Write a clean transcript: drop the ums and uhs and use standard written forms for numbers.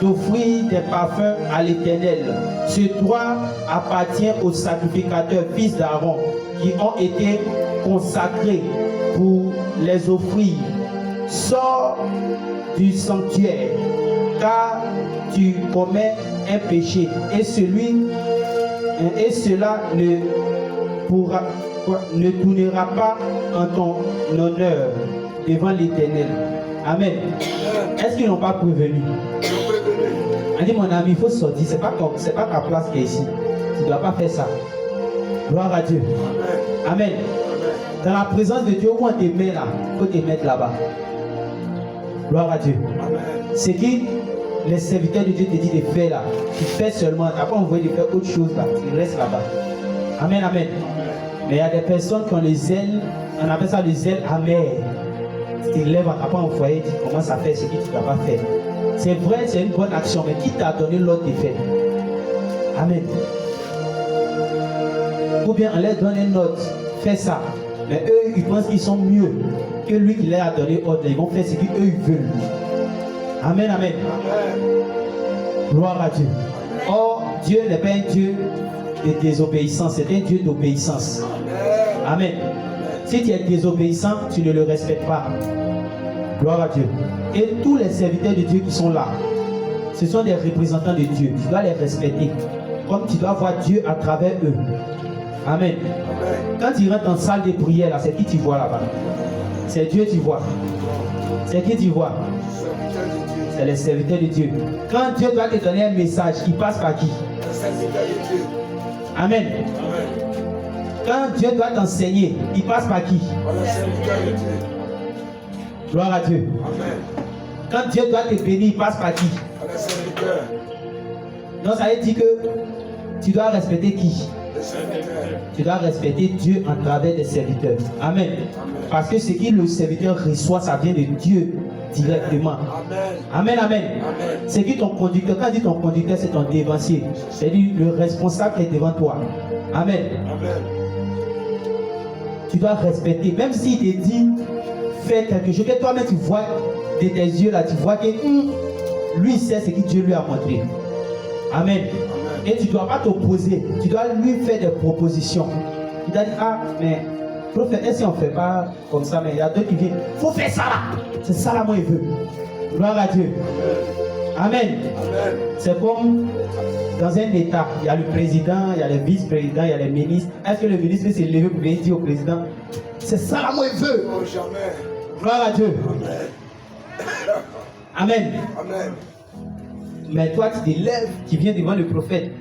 d'offrir des parfums à l'Éternel. Ce droit appartient aux sacrificateurs, fils d'Aaron, qui ont été consacrés pour les offrir. Sors du sanctuaire, car tu commets un péché, et cela ne tournera pas en ton honneur devant l'Éternel. Amen. Est-ce qu'ils n'ont pas prévenu? On dit, mon ami, il faut sortir. C'est pas ta place qui est ici. Tu ne dois pas faire ça. Gloire à Dieu. Amen. Dans la présence de Dieu, où on te met là, il faut te mettre là-bas. Gloire à Dieu. C'est qui les serviteurs de Dieu te disent de faire là. Tu fais seulement. Tu n'as pas envoyé de faire autre chose là. Tu restes là-bas. Amen, amen. Mais il y a des personnes qui ont les zèles, on appelle ça le zèle amer. Tu te lèves, on t'a pas envoyé, tu commences à faire ce que tu ne dois pas faire. C'est vrai, c'est une bonne action, mais qui t'a donné l'ordre de faire? Amen. Ou bien on leur donne une note, fais ça. Mais eux, ils pensent qu'ils sont mieux que lui qui leur a donné l'ordre. Ils vont faire ce qu'eux ils veulent. Amen, amen. Gloire à Dieu. Or, Dieu n'est pas un Dieu de désobéissance, c'est un Dieu d'obéissance. Amen. Si tu es désobéissant, tu ne le respectes pas. Gloire à Dieu. Et tous les serviteurs de Dieu qui sont là, ce sont des représentants de Dieu. Tu dois les respecter. Comme tu dois voir Dieu à travers eux. Amen. Quand tu rentres en salle de prière, c'est qui tu vois là-bas? C'est Dieu tu vois. C'est qui tu vois? C'est les serviteurs de Dieu. Quand Dieu doit te donner un message, il passe par qui? Amen. Quand Dieu doit t'enseigner, il passe par qui? Gloire à Dieu. Quand Dieu doit te bénir, il passe par qui? Donc ça veut dire que tu dois respecter qui? Tu dois respecter Dieu en travers des serviteurs. Amen. Parce que ce que le serviteur reçoit, ça vient de Dieu directement. Amen, amen. C'est qui ton conducteur? Quand on dit ton conducteur, c'est ton dévancier. C'est-à-dire le responsable qui est devant toi. Amen. Tu dois respecter. Même s'il te dit, fais quelque chose, que toi-même tu vois de tes yeux là, tu vois que lui sait ce que Dieu lui a montré. Amen. Et tu ne dois pas t'opposer. Tu dois lui faire des propositions. Tu dois dire, ah, mais prophète, est-ce qu'on ne fait pas comme ça? Mais il y a d'autres qui viennent. Il faut faire ça là. C'est ça là, moi, il veut. Gloire à Dieu. Amen. C'est comme dans un État, il y a le président, il y a les vice-présidents, il y a les ministres. Est-ce que le ministre peut se lever pour venir dire au président, c'est ça là, moi, il veut? Non, jamais. Gloire à Dieu. Amen. Amen. Mais toi, tu te lèves, tu viens devant le prophète.